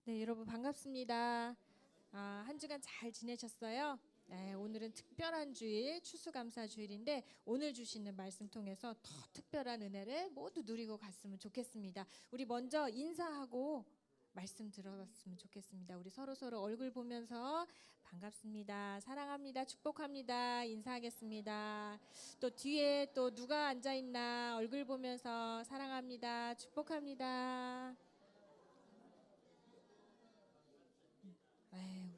네, 여러분 반갑습니다. 한 주간 잘 지내셨어요? 네, 오늘은 특별한 주일, 추수감사 주일인데 오늘 주시는 말씀 통해서 더 특별한 은혜를 모두 누리고 갔으면 좋겠습니다. 우리 먼저 인사하고 말씀 들어봤으면 좋겠습니다. 우리 서로 얼굴 보면서 반갑습니다. 사랑합니다. 축복합니다. 인사하겠습니다. 또 뒤에 또 누가 앉아 있나 얼굴 보면서 사랑합니다. 축복합니다.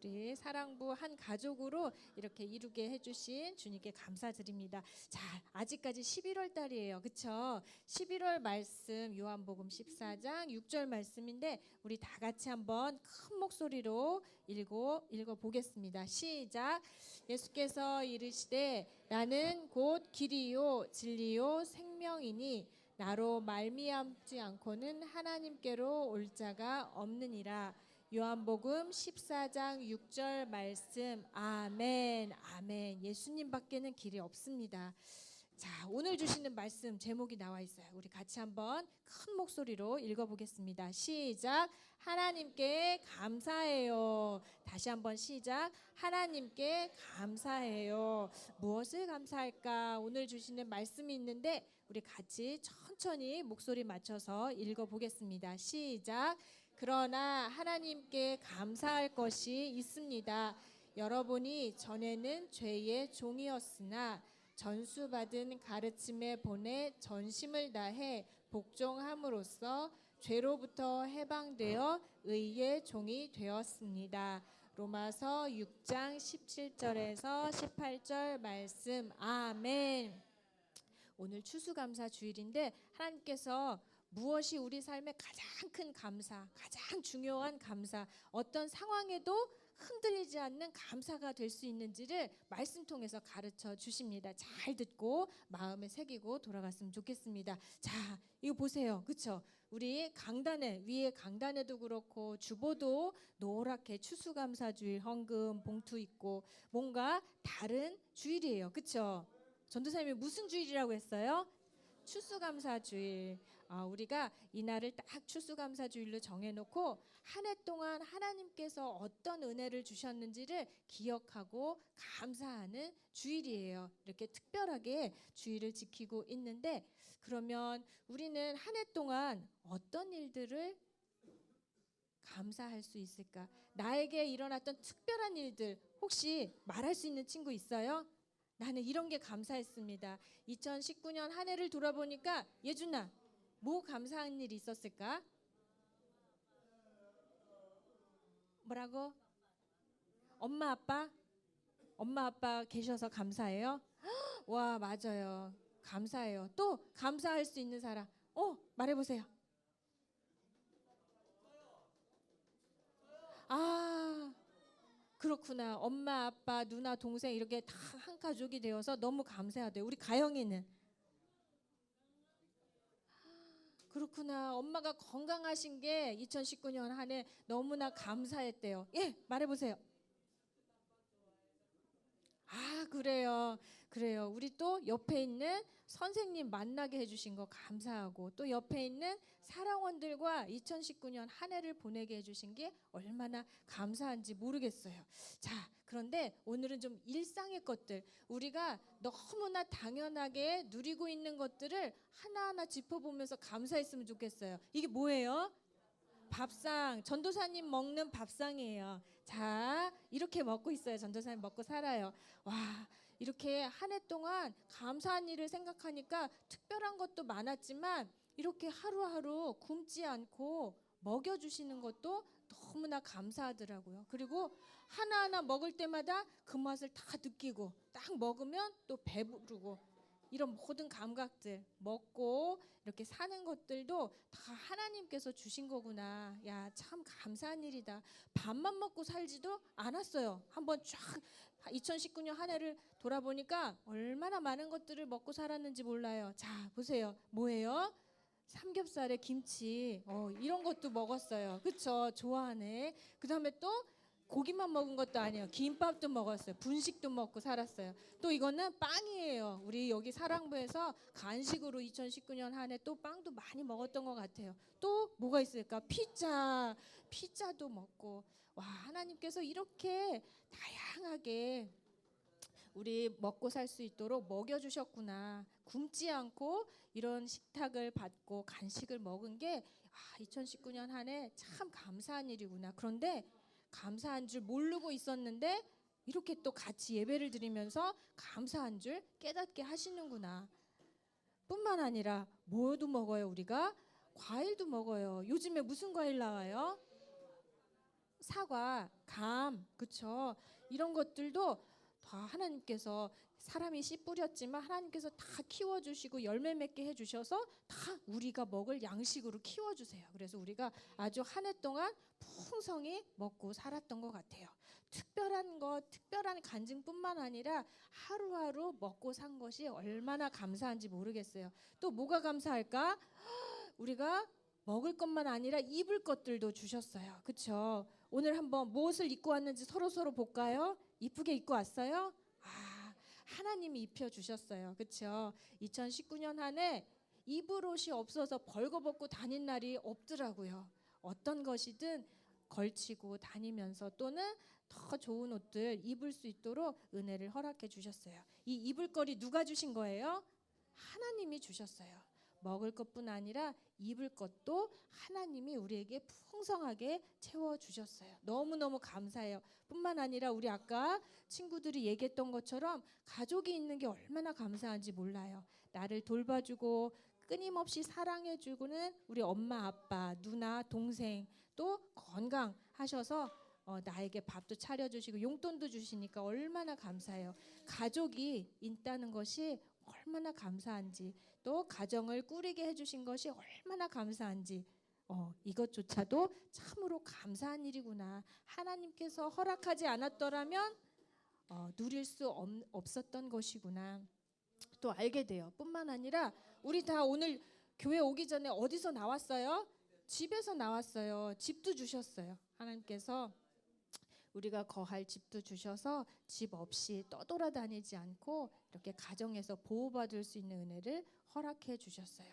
우리 사랑부 한 가족으로 이렇게 이루게 해주신 주님께 감사드립니다. 자, 아직까지 11월 달이에요. 그쵸? 11월 말씀 요한복음 14장 6절 말씀인데 우리 다 같이 한번 큰 목소리로 읽어 보겠습니다. 시작. 예수께서 이르시되 나는 곧 길이요 진리요 생명이니 나로 말미암지 않고는 하나님께로 올 자가 없느니라. 요한복음 14장 6절 말씀. 아멘. 아멘. 예수님 밖에는 길이 없습니다. 자, 오늘 주시는 말씀 제목이 나와 있어요. 우리 같이 한번 큰 목소리로 읽어보겠습니다. 시작. 하나님께 감사해요. 다시 한번 시작. 하나님께 감사해요. 무엇을 감사할까? 오늘 주시는 말씀이 있는데 우리 같이 천천히 목소리 맞춰서 읽어보겠습니다. 시작. 그러나 하나님께 감사할 것이 있습니다. 여러분이 전에는 죄의 종이었으나 전수받은 가르침에 본해 전심을 다해 복종함으로써 죄로부터 해방되어 의의 종이 되었습니다. 로마서 6장 17절에서 18절 말씀. 아멘. 오늘 추수감사 주일인데 하나님께서 무엇이 우리 삶의 가장 큰 감사, 가장 중요한 감사, 어떤 상황에도 흔들리지 않는 감사가 될 수 있는지를 말씀 통해서 가르쳐 주십니다. 잘 듣고 마음에 새기고 돌아갔으면 좋겠습니다. 자, 이거 보세요. 그렇죠? 우리 강단에 위에 강단에도 그렇고 주보도 노랗게 추수감사주일 헌금 봉투 있고 뭔가 다른 주일이에요. 그렇죠? 전도사님이 무슨 주일이라고 했어요? 추수감사주일. 우리가 이날을 딱 추수감사주일로 정해놓고 한 해 동안 하나님께서 어떤 은혜를 주셨는지를 기억하고 감사하는 주일이에요. 이렇게 특별하게 주일을 지키고 있는데 그러면 우리는 한 해 동안 어떤 일들을 감사할 수 있을까? 나에게 일어났던 특별한 일들 혹시 말할 수 있는 친구 있어요? 나는 이런 게 감사했습니다. 2019년 한 해를 돌아보니까 예준아, 뭐 감사한 일이 있었을까? 뭐라고? 엄마 아빠? 엄마 아빠 계셔서 감사해요? 와, 맞아요. 감사해요. 또 감사할 수 있는 사람. 말해보세요. 아, 그렇구나. 엄마, 아빠, 누나, 동생 이렇게 다 한 가족이 되어서 너무 감사하대요. 우리 가영이는 그렇구나. 엄마가 건강하신 게 2019년 한 해 너무나 감사했대요. 예, 말해보세요. 그래요. 그래요. 우리 또 옆에 있는 선생님 만나게 해주신 거 감사하고 또 옆에 있는 사랑원들과 2019년 한 해를 보내게 해주신 게 얼마나 감사한지 모르겠어요. 자, 그런데 오늘은 좀 일상의 것들, 우리가 너무나 당연하게 누리고 있는 것들을 하나하나 짚어보면서 감사했으면 좋겠어요. 이게 뭐예요? 밥상, 전도사님 먹는 밥상이에요. 자, 이렇게 먹고 있어요. 전도사님 먹고 살아요. 와, 이렇게 한 해 동안 감사한 일을 생각하니까 특별한 것도 많았지만 이렇게 하루하루 굶지 않고 먹여주시는 것도 너무나 감사하더라고요. 그리고 하나하나 먹을 때마다 그 맛을 다 느끼고 딱 먹으면 또 배부르고 이런 모든 감각들 먹고 이렇게 사는 것들도 다 하나님께서 주신 거구나. 야, 참 감사한 일이다. 밥만 먹고 살지도 않았어요. 한번 쫙 2019년 한 해를 돌아보니까 얼마나 많은 것들을 먹고 살았는지 몰라요. 자, 보세요. 뭐예요? 삼겹살에 김치 이런 것도 먹었어요. 그쵸? 좋아하네. 그 다음에 또 고기만 먹은 것도 아니에요. 김밥도 먹었어요. 분식도 먹고 살았어요. 또 이거는 빵이에요. 우리 여기 사랑부에서 간식으로 2019년 한 해 또 빵도 많이 먹었던 것 같아요. 또 뭐가 있을까? 피자도 먹고. 와, 하나님께서 이렇게 다양하게 우리 먹고 살 수 있도록 먹여주셨구나. 굶지 않고 이런 식탁을 받고 간식을 먹은 게 2019년 한 해 참 감사한 일이구나. 그런데 감사한 줄 모르고 있었는데 이렇게 또 같이 예배를 드리면서 감사한 줄 깨닫게 하시는구나. 뿐만 아니라 뭐도 먹어요. 우리가 과일도 먹어요. 요즘에 무슨 과일 나와요? 사과, 감, 그쵸? 이런 것들도 다 하나님께서 사람이 씨 뿌렸지만 하나님께서 다 키워주시고 열매 맺게 해주셔서 다 우리가 먹을 양식으로 키워주세요. 그래서 우리가 아주 한 해 동안 풍성히 먹고 살았던 것 같아요. 특별한 간증뿐만 아니라 하루하루 먹고 산 것이 얼마나 감사한지 모르겠어요. 또 뭐가 감사할까? 우리가 먹을 것만 아니라 입을 것들도 주셨어요. 그렇죠? 오늘 한번 무엇을 입고 왔는지 서로 볼까요? 이쁘게 입고 왔어요? 하나님이 입혀 주셨어요. 그렇죠? 2019년 한 해 입을 옷이 없어서 벌거벗고 다닌 날이 없더라고요. 어떤 것이든 걸치고 다니면서 또는 더 좋은 옷들 입을 수 있도록 은혜를 허락해 주셨어요. 이 입을 거리 누가 주신 거예요? 하나님이 주셨어요. 먹을 것뿐 아니라 입을 것도 하나님이 우리에게 풍성하게 채워주셨어요. 너무너무 감사해요. 뿐만 아니라 우리 아까 친구들이 얘기했던 것처럼 가족이 있는 게 얼마나 감사한지 몰라요. 나를 돌봐주고 끊임없이 사랑해주고는 우리 엄마, 아빠, 누나, 동생 또 건강하셔서 나에게 밥도 차려주시고 용돈도 주시니까 얼마나 감사해요. 가족이 있다는 것이 얼마나 감사한지, 또 가정을 꾸리게 해주신 것이 얼마나 감사한지, 이것조차도 참으로 감사한 일이구나. 하나님께서 허락하지 않았더라면 누릴 수 없었던 것이구나. 또 알게 돼요. 뿐만 아니라 우리 다 오늘 교회 오기 전에 어디서 나왔어요? 집에서 나왔어요. 집도 주셨어요. 하나님께서 우리가 거할 집도 주셔서 집 없이 떠돌아다니지 않고 이렇게 가정에서 보호받을 수 있는 은혜를 허락해 주셨어요.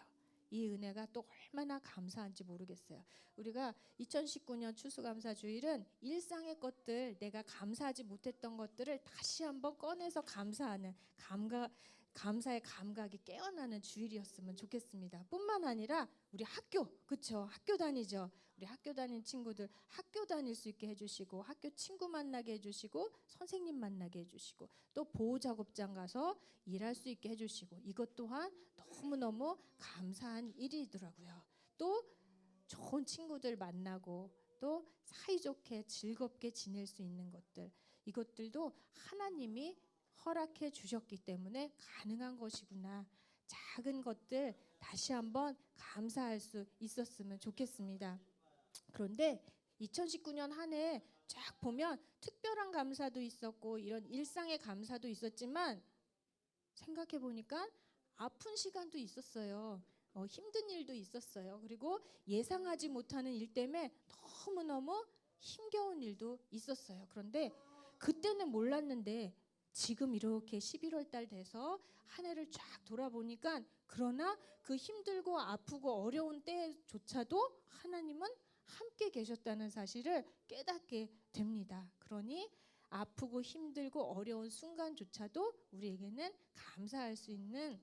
이 은혜가 또 얼마나 감사한지 모르겠어요. 우리가 2019년 추수감사주일은 일상의 것들, 내가 감사하지 못했던 것들을 다시 한번 꺼내서 감사하는 감사의 감각이 깨어나는 주일이었으면 좋겠습니다. 뿐만 아니라 우리 학교, 그쵸? 학교 다니죠. 우리 학교 다니는 친구들 학교 다닐 수 있게 해주시고, 학교 친구 만나게 해주시고, 선생님 만나게 해주시고, 또 보호작업장 가서 일할 수 있게 해주시고, 이것 또한 너무너무 감사한 일이더라고요. 또 좋은 친구들 만나고 또 사이좋게 즐겁게 지낼 수 있는 것들, 이것들도 하나님이 허락해 주셨기 때문에 가능한 것이구나. 작은 것들 다시 한번 감사할 수 있었으면 좋겠습니다. 그런데 2019년 한 해 쫙 보면 특별한 감사도 있었고 이런 일상의 감사도 있었지만 생각해 보니까 아픈 시간도 있었어요. 힘든 일도 있었어요. 그리고 예상하지 못하는 일 때문에 너무너무 힘겨운 일도 있었어요. 그런데 그때는 몰랐는데 지금 이렇게 11월 달 돼서 한 해를 쫙 돌아보니까, 그러나 그 힘들고 아프고 어려운 때조차도 하나님은 함께 계셨다는 사실을 깨닫게 됩니다. 그러니 아프고 힘들고 어려운 순간조차도 우리에게는 감사할 수 있는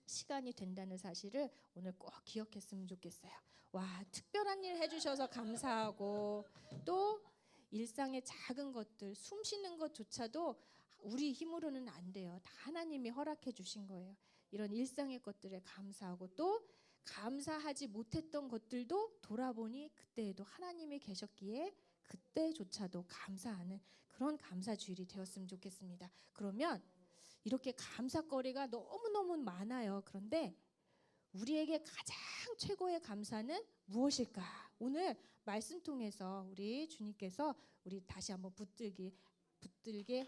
시간이 된다는 사실을 오늘 꼭 기억했으면 좋겠어요. 와, 특별한 일 해주셔서 감사하고, 또 일상의 작은 것들, 숨 쉬는 것조차도 우리 힘으로는 안 돼요. 다 하나님이 허락해 주신 거예요. 이런 일상의 것들에 감사하고, 또 감사하지 못했던 것들도 돌아보니 그때에도 하나님이 계셨기에 그때조차도 감사하는 그런 감사주일이 되었으면 좋겠습니다. 그러면 이렇게 감사거리가 너무너무 많아요. 그런데 우리에게 가장 최고의 감사는 무엇일까? 오늘 말씀 통해서 우리 주님께서 우리 다시 한번 붙들게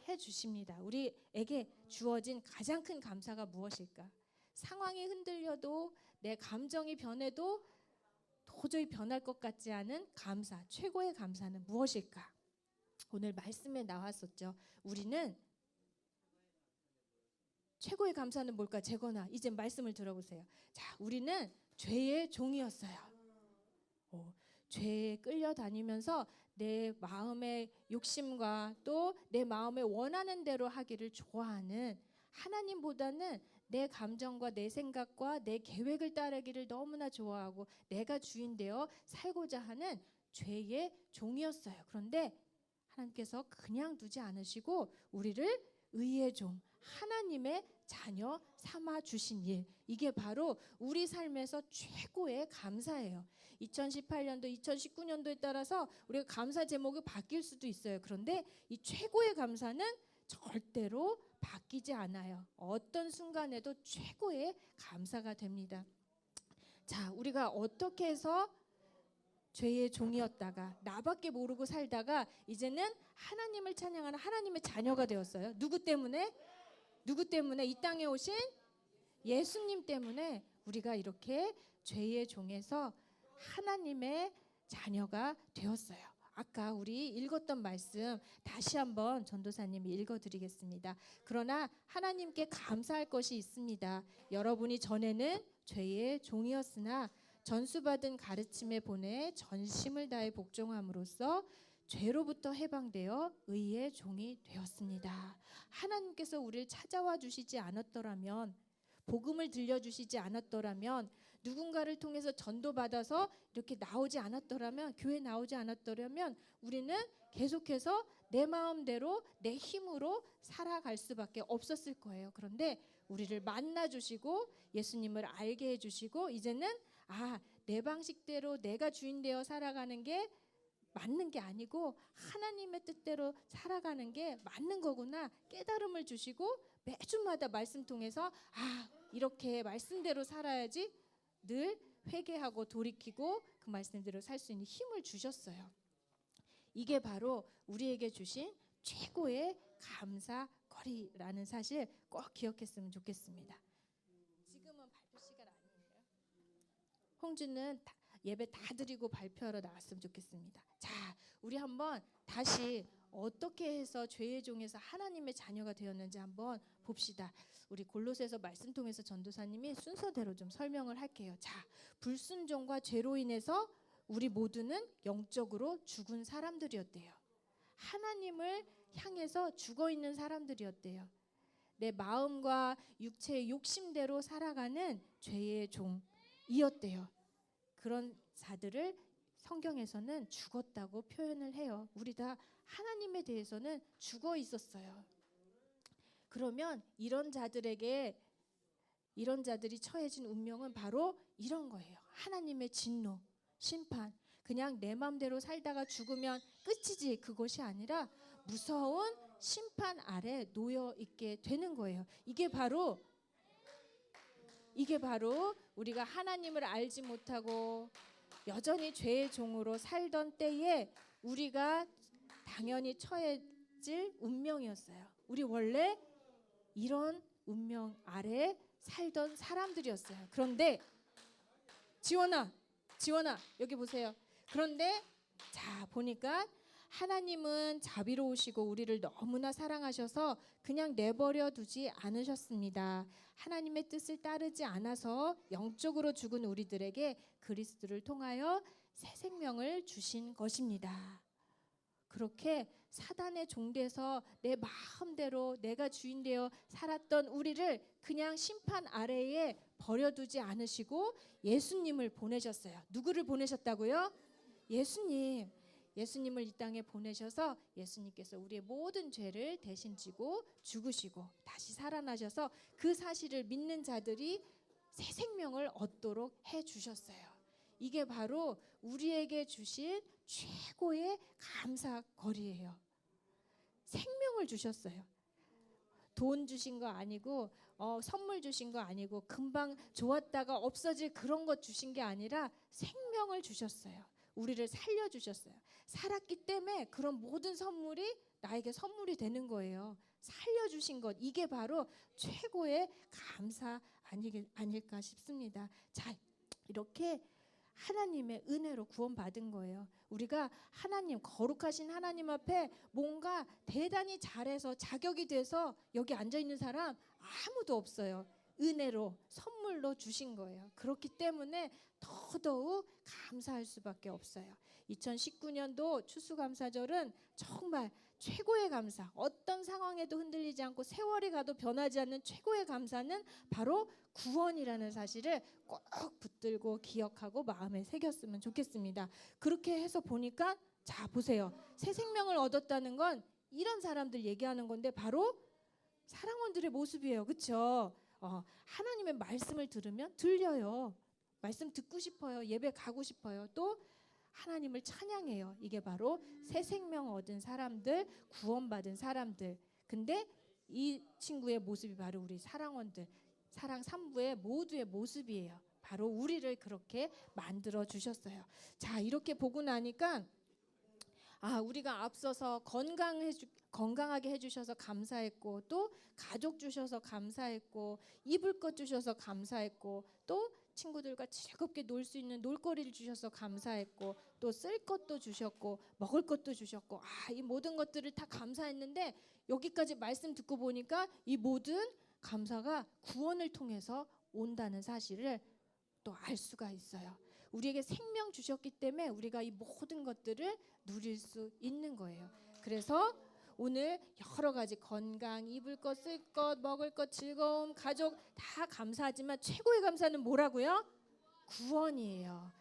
해주십니다. 우리에게 주어진 가장 큰 감사가 무엇일까? 상황이 흔들려도 내 감정이 변해도 도저히 변할 것 같지 않은 감사, 최고의 감사는 무엇일까? 오늘 말씀에 나왔었죠. 우리는 최고의 감사는 뭘까? 재건아, 이제 말씀을 들어보세요. 자, 우리는 죄의 종이었어요. 죄에 끌려다니면서 내 마음의 욕심과 또 내 마음에 원하는 대로 하기를 좋아하는, 하나님보다는 내 감정과 내 생각과 내 계획을 따르기를 너무나 좋아하고 내가 주인 되어 살고자 하는 죄의 종이었어요. 그런데 하나님께서 그냥 두지 않으시고 우리를 의의 종, 하나님의 자녀 삼아 주신 일, 이게 바로 우리 삶에서 최고의 감사예요. 2018년도, 2019년도에 따라서 우리가 감사 제목이 바뀔 수도 있어요. 그런데 이 최고의 감사는 절대로 바뀌지 않아요. 어떤 순간에도 최고의 감사가 됩니다. 자, 우리가 어떻게 해서 죄의 종이었다가 나밖에 모르고 살다가 이제는 하나님을 찬양하는 하나님의 자녀가 되었어요. 누구 때문에? 누구 때문에? 이 땅에 오신 예수님 때문에 우리가 이렇게 죄의 종에서 하나님의 자녀가 되었어요. 아까 우리 읽었던 말씀 다시 한번 전도사님이 읽어드리겠습니다. 그러나 하나님께 감사할 것이 있습니다. 여러분이 전에는 죄의 종이었으나 전수받은 가르침에 본해 전심을 다해 복종함으로써 죄로부터 해방되어 의의 종이 되었습니다. 하나님께서 우리를 찾아와 주시지 않았더라면, 복음을 들려주시지 않았더라면, 누군가를 통해서 전도받아서 이렇게 나오지 않았더라면, 교회 나오지 않았더라면 우리는 계속해서 내 마음대로 내 힘으로 살아갈 수밖에 없었을 거예요. 그런데 우리를 만나주시고 예수님을 알게 해주시고 이제는 내 방식대로 내가 주인 되어 살아가는 게 맞는 게 아니고 하나님의 뜻대로 살아가는 게 맞는 거구나 깨달음을 주시고 매주마다 말씀 통해서 이렇게 말씀대로 살아야지 늘 회개하고 돌이키고 그 말씀대로 살 수 있는 힘을 주셨어요. 이게 바로 우리에게 주신 최고의 감사거리라는 사실 꼭 기억했으면 좋겠습니다. 지금은 발표 시간 아니에요. 홍주는 예배 다 드리고 발표하러 나왔으면 좋겠습니다. 자, 우리 한번 다시 어떻게 해서 죄의 종에서 하나님의 자녀가 되었는지 한번 봅시다. 우리 골로새서 말씀 통해서 전도사님이 순서대로 좀 설명을 할게요. 자, 불순종과 죄로 인해서 우리 모두는 영적으로 죽은 사람들이었대요. 하나님을 향해서 죽어 있는 사람들이었대요. 내 마음과 육체의 욕심대로 살아가는 죄의 종이었대요. 그런 자들을 성경에서는 죽었다고 표현을 해요. 우리 다 하나님에 대해서는 죽어 있었어요. 그러면 이런 자들이 처해진 운명은 바로 이런 거예요. 하나님의 진노, 심판. 그냥 내 마음대로 살다가 죽으면 끝이지, 그것이 아니라 무서운 심판 아래 놓여 있게 되는 거예요. 이게 바로 우리가 하나님을 알지 못하고 여전히 죄의 종으로 살던 때에 우리가 당연히 처해질 운명이었어요. 우리 원래 이런 운명 아래 살던 사람들이었어요. 그런데 지원아 여기 보세요. 그런데 자 보니까 하나님은 자비로우시고 우리를 너무나 사랑하셔서 그냥 내버려 두지 않으셨습니다. 하나님의 뜻을 따르지 않아서 영적으로 죽은 우리들에게 그리스도를 통하여 새 생명을 주신 것입니다. 그렇게 사단의 종돼서 내 마음대로 내가 주인 되어 살았던 우리를 그냥 심판 아래에 버려두지 않으시고 예수님을 보내셨어요. 누구를 보내셨다고요? 예수님을 이 땅에 보내셔서 예수님께서 우리의 모든 죄를 대신 지고 죽으시고 다시 살아나셔서 그 사실을 믿는 자들이 새 생명을 얻도록 해주셨어요. 이게 바로 우리에게 주신 최고의 감사거리예요. 생명을 주셨어요. 돈 주신 거 아니고 선물 주신 거 아니고 금방 좋았다가 없어질 그런 것 주신 게 아니라 생명을 주셨어요. 우리를 살려주셨어요. 살았기 때문에 그런 모든 선물이 나에게 선물이 되는 거예요. 살려주신 것, 이게 바로 최고의 감사 아닐까 싶습니다. 자, 이렇게 하나님의 은혜로 구원받은 거예요. 우리가 하나님, 거룩하신 하나님 앞에 뭔가 대단히 잘해서 자격이 돼서 여기 앉아 있는 사람 아무도 없어요. 은혜로 선물로 주신 거예요. 그렇기 때문에 더더욱 감사할 수밖에 없어요. 2019년도 추수감사절은 정말 최고의 감사, 어떤 상황에도 흔들리지 않고 세월이 가도 변하지 않는 최고의 감사는 바로 구원이라는 사실을 꼭 붙들고 기억하고 마음에 새겼으면 좋겠습니다. 그렇게 해서 보니까 자 보세요. 새 생명을 얻었다는 건 이런 사람들 얘기하는 건데 바로 사랑원들의 모습이에요. 그렇죠? 하나님의 말씀을 들으면 들려요. 말씀 듣고 싶어요. 예배 가고 싶어요. 또 하나님을 찬양해요. 이게 바로 새 생명 얻은 사람들, 구원받은 사람들. 근데 이 친구의 모습이 바로 우리 사랑원들, 사랑 3부의 모두의 모습이에요. 바로 우리를 그렇게 만들어 주셨어요. 자, 이렇게 보고 나니까 우리가 앞서서 건강하게 해주셔서 감사했고, 또 가족 주셔서 감사했고, 입을 것 주셔서 감사했고, 또 친구들과 즐겁게 놀 수 있는 놀거리를 주셔서 감사했고, 또 쓸 것도 주셨고, 먹을 것도 주셨고, 이 모든 것들을 다 감사했는데 여기까지 말씀 듣고 보니까 이 모든 감사가 구원을 통해서 온다는 사실을 또 알 수가 있어요. 우리에게 생명 주셨기 때문에 우리가 이 모든 것들을 누릴 수 있는 거예요. 그래서 오늘 여러 가지 건강, 입을 것, 쓸 것, 먹을 것, 즐거움, 가족 다 감사하지만 최고의 감사는 뭐라고요? 구원이에요.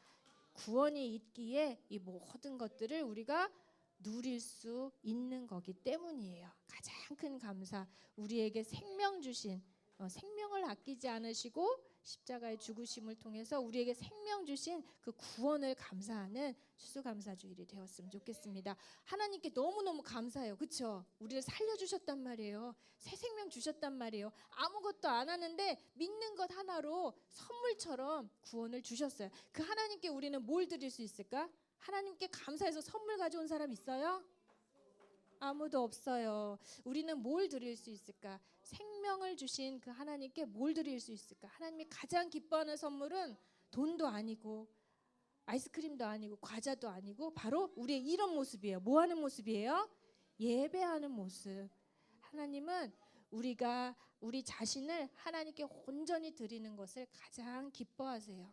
구원이 있기에 이 모든 것들을 우리가 누릴 수 있는 거기 때문이에요. 가장 큰 감사, 우리에게 생명 주신, 생명을 아끼지 않으시고 십자가의 죽으심을 통해서 우리에게 생명 주신 그 구원을 감사하는 추수감사주일이 되었으면 좋겠습니다. 하나님께 너무너무 감사해요. 그렇죠? 우리를 살려주셨단 말이에요. 새 생명 주셨단 말이에요. 아무것도 안 하는데 믿는 것 하나로 선물처럼 구원을 주셨어요. 그 하나님께 우리는 뭘 드릴 수 있을까? 하나님께 감사해서 선물 가져온 사람 있어요? 아무도 없어요. 우리는 뭘 드릴 수 있을까? 생명을 주신 그 하나님께 뭘 드릴 수 있을까? 하나님이 가장 기뻐하는 선물은 돈도 아니고 아이스크림도 아니고 과자도 아니고 바로 우리의 이런 모습이에요. 뭐 하는 모습이에요? 예배하는 모습. 하나님은 우리가 우리 자신을 하나님께 온전히 드리는 것을 가장 기뻐하세요.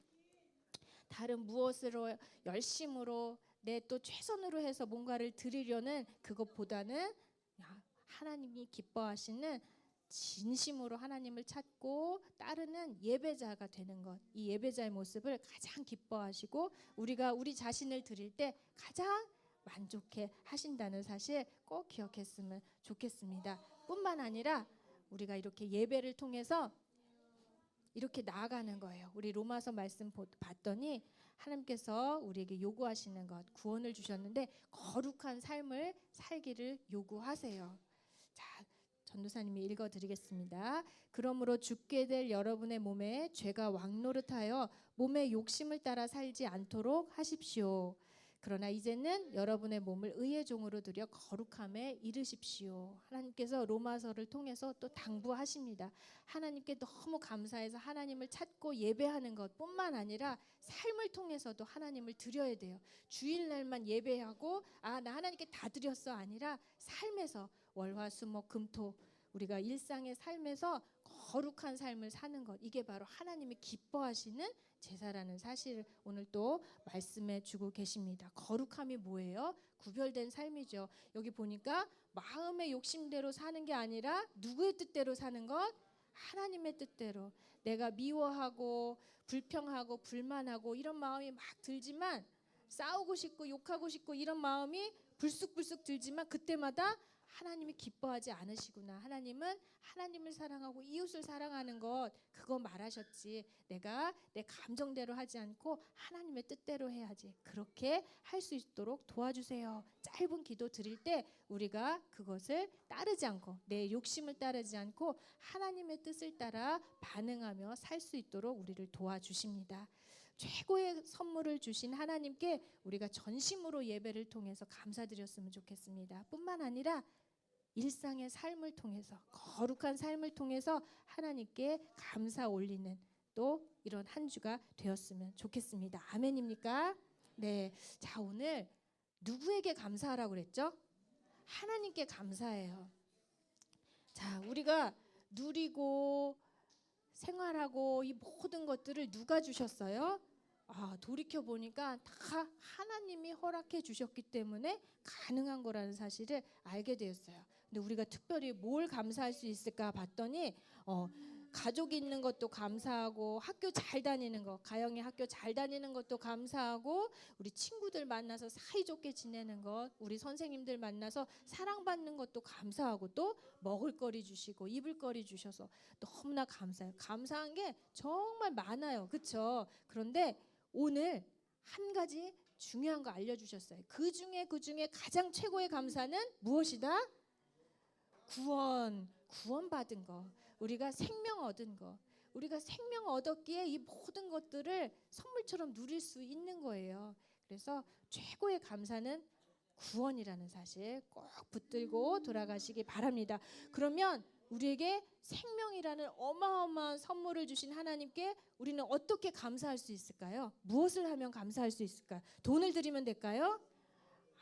다른 무엇으로 열심으로 내 또 최선으로 해서 뭔가를 드리려는 그것보다는 하나님이 기뻐하시는 진심으로 하나님을 찾고 따르는 예배자가 되는 것, 이 예배자의 모습을 가장 기뻐하시고 우리가 우리 자신을 드릴 때 가장 만족해 하신다는 사실 꼭 기억했으면 좋겠습니다. 뿐만 아니라 우리가 이렇게 예배를 통해서 이렇게 나아가는 거예요. 우리 로마서 말씀 봤더니 하나님께서 우리에게 요구하시는 것, 구원을 주셨는데 거룩한 삶을 살기를 요구하세요. 자, 전도사님이 읽어드리겠습니다. 그러므로 죽게 될 여러분의 몸에 죄가 왕노릇하여 몸의 욕심을 따라 살지 않도록 하십시오. 그러나 이제는 여러분의 몸을 의의 종으로 드려 거룩함에 이르십시오. 하나님께서 로마서를 통해서 또 당부하십니다. 하나님께 너무 감사해서 하나님을 찾고 예배하는 것뿐만 아니라 삶을 통해서도 하나님을 드려야 돼요. 주일날만 예배하고 나 하나님께 다 드렸어 아니라 삶에서 월화수목금토 우리가 일상의 삶에서 거룩한 삶을 사는 것, 이게 바로 하나님이 기뻐하시는 제사라는 사실을 오늘 또 말씀해 주고 계십니다. 거룩함이 뭐예요? 구별된 삶이죠. 여기 보니까 마음의 욕심대로 사는 게 아니라 누구의 뜻대로 사는 것? 하나님의 뜻대로. 내가 미워하고 불평하고 불만하고 이런 마음이 막 들지만, 싸우고 싶고 욕하고 싶고 이런 마음이 불쑥불쑥 들지만 그때마다 하나님이 기뻐하지 않으시구나. 하나님은 하나님을 사랑하고 이웃을 사랑하는 것, 그거 말하셨지. 내가 내 감정대로 하지 않고 하나님의 뜻대로 해야지. 그렇게 할 수 있도록 도와주세요. 짧은 기도 드릴 때 우리가 그것을 따르지 않고, 내 욕심을 따르지 않고 하나님의 뜻을 따라 반응하며 살 수 있도록 우리를 도와주십니다. 최고의 선물을 주신 하나님께 우리가 전심으로 예배를 통해서 감사드렸으면 좋겠습니다. 뿐만 아니라 일상의 삶을 통해서, 거룩한 삶을 통해서 하나님께 감사 올리는 또 이런 한 주가 되었으면 좋겠습니다. 아멘입니까? 네. 자, 오늘 누구에게 감사하라고 그랬죠? 하나님께 감사해요. 자, 우리가 누리고 생활하고 이 모든 것들을 누가 주셨어요? 돌이켜 보니까 다 하나님이 허락해 주셨기 때문에 가능한 거라는 사실을 알게 되었어요. 근데 우리가 특별히 뭘 감사할 수 있을까 봤더니 가족이 있는 것도 감사하고, 학교 잘 다니는 거, 가영이 학교 잘 다니는 것도 감사하고, 우리 친구들 만나서 사이좋게 지내는 것, 우리 선생님들 만나서 사랑받는 것도 감사하고, 또 먹을거리 주시고 이불거리 주셔서 너무나 감사해요. 감사한 게 정말 많아요. 그렇죠? 그런데 오늘 한 가지 중요한 거 알려주셨어요. 그 중에 가장 최고의 감사는 무엇이다? 구원받은 거, 우리가 생명 얻은 거, 우리가 생명 얻었기에 이 모든 것들을 선물처럼 누릴 수 있는 거예요. 그래서 최고의 감사는 구원이라는 사실 꼭 붙들고 돌아가시기 바랍니다. 그러면 우리에게 생명이라는 어마어마한 선물을 주신 하나님께 우리는 어떻게 감사할 수 있을까요? 무엇을 하면 감사할 수 있을까요? 돈을 드리면 될까요?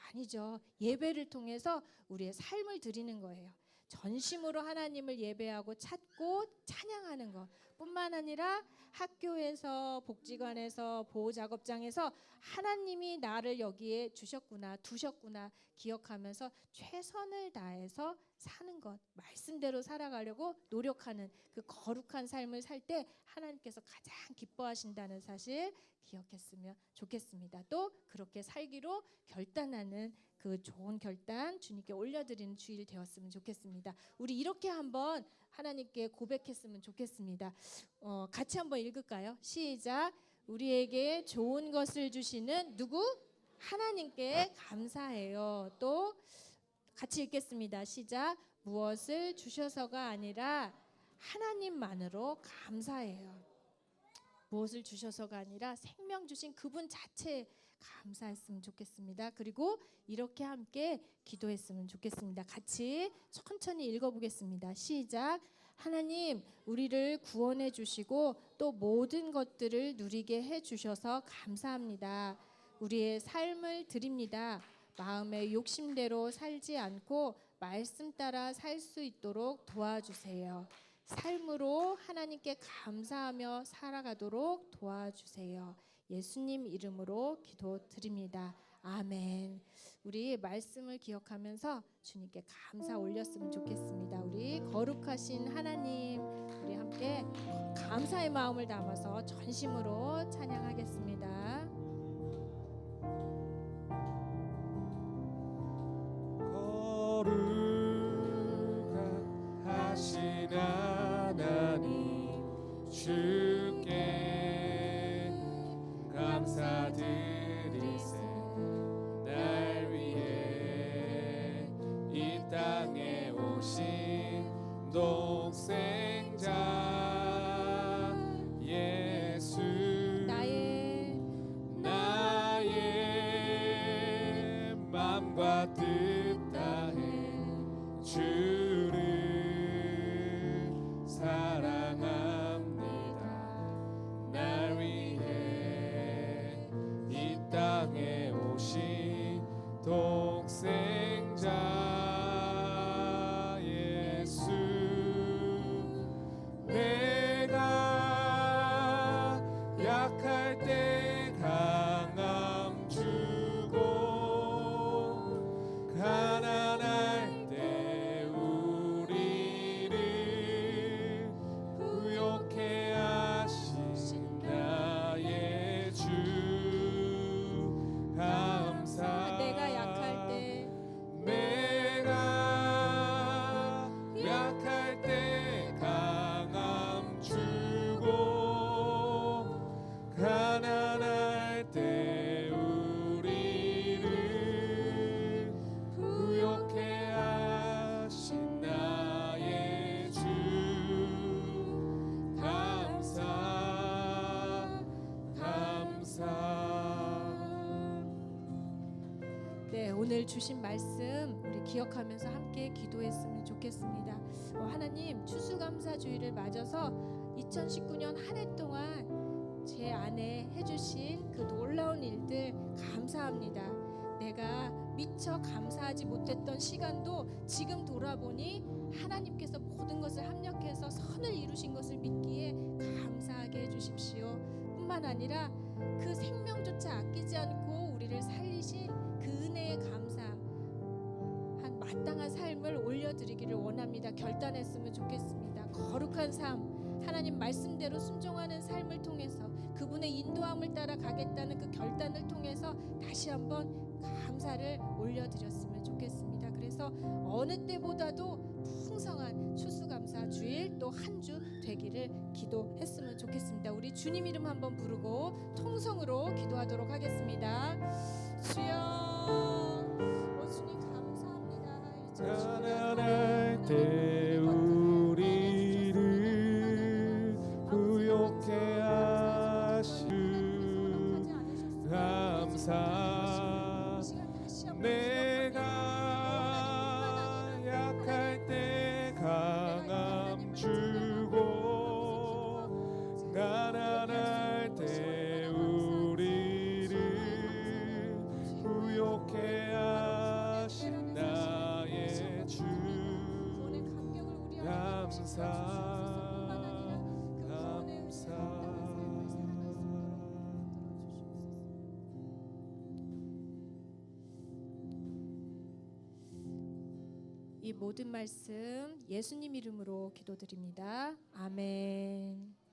아니죠. 예배를 통해서 우리의 삶을 드리는 거예요. 전심으로 하나님을 예배하고 찾고 찬양하는 것 뿐만 아니라 학교에서, 복지관에서, 보호작업장에서 하나님이 나를 여기에 주셨구나, 두셨구나 기억하면서 최선을 다해서 사는 것, 말씀대로 살아가려고 노력하는 그 거룩한 삶을 살 때 하나님께서 가장 기뻐하신다는 사실 기억했으면 좋겠습니다. 또 그렇게 살기로 결단하는 그 좋은 결단 주님께 올려드리는 주일 되었으면 좋겠습니다. 우리 이렇게 한번 하나님께 고백했으면 좋겠습니다. 같이 한번 읽을까요? 시작. 우리에게 좋은 것을 주시는 누구? 하나님께 감사해요. 또 같이 읽겠습니다. 시작. 무엇을 주셔서가 아니라 하나님만으로 감사해요. 무엇을 주셔서가 아니라 생명 주신 그분 자체에 감사했으면 좋겠습니다. 그리고 이렇게 함께 기도했으면 좋겠습니다. 같이 천천히 읽어보겠습니다. 시작. 하나님, 우리를 구원해 주시고 또 모든 것들을 누리게 해 주셔서 감사합니다. 우리의 삶을 드립니다. 마음의 욕심대로 살지 않고 말씀 따라 살 수 있도록 도와주세요. 삶으로 하나님께 감사하며 살아가도록 도와주세요. 예수님 이름으로 기도드립니다. 아멘. 우리 말씀을 기억하면서 주님께 감사 올렸으면 좋겠습니다. 우리 거룩하신 하나님, 우리 함께 감사의 마음을 담아서 전심으로 찬양하겠습니다. 거룩하신 하나님, 주께 감사드리세. 날 위해 이 땅에 오신 독생자 예수, 나의 맘과 뜻 다해 주를 사랑합니다. 날 위해 이 땅에 오신 독생자 예수, 내가 약할 때 강함 주고 가난할 때 우리를 부욕해 하신 나의 주 감사. 내가 약할 때 강함 주고 가난할 때 우리를 부욕해 하신 나의 주 감사. 네, 오늘 주신 말씀 우리 기억하면서 함께 기도했으면 좋겠습니다. 하나님, 추수감사주의를 맞아서 2019년 한 해 동안 제 안에 해주신 그 놀라운 일들 감사합니다. 내가 미처 감사하지 못했던 시간도 지금 돌아보니 하나님께서 모든 것을 합력해서 선을 이루신 것을 믿기에 감사하게 해주십시오. 뿐만 아니라 그 생명조차 아끼지 않고 우리를 살리신 그 은혜에 감사한 마땅한 삶을 올려드리기를 원합니다. 결단했으면 좋겠습니다. 거룩한 삶, 하나님 말씀대로 순종하는 삶을 통해서 그분의 인도함을 따라 가겠다는 그 결단을 통해서 다시 한번 감사를 올려드렸으면 좋겠습니다. 그래서 어느 때보다도 풍성한 추수감사 주일 또 한 주 되기를 기도했으면 좋겠습니다. 우리 주님 이름 한번 부르고 통성으로 기도하도록 하겠습니다. 주여, 주님 감사합니다. 가난할 때 우리를 부욕해 하신 감사. 내가 약할 때 강함 주고 가난할 때 우리를 부욕해 하신 나의 주 감사. 이 모든 말씀 예수님 이름으로 기도드립니다. 아멘.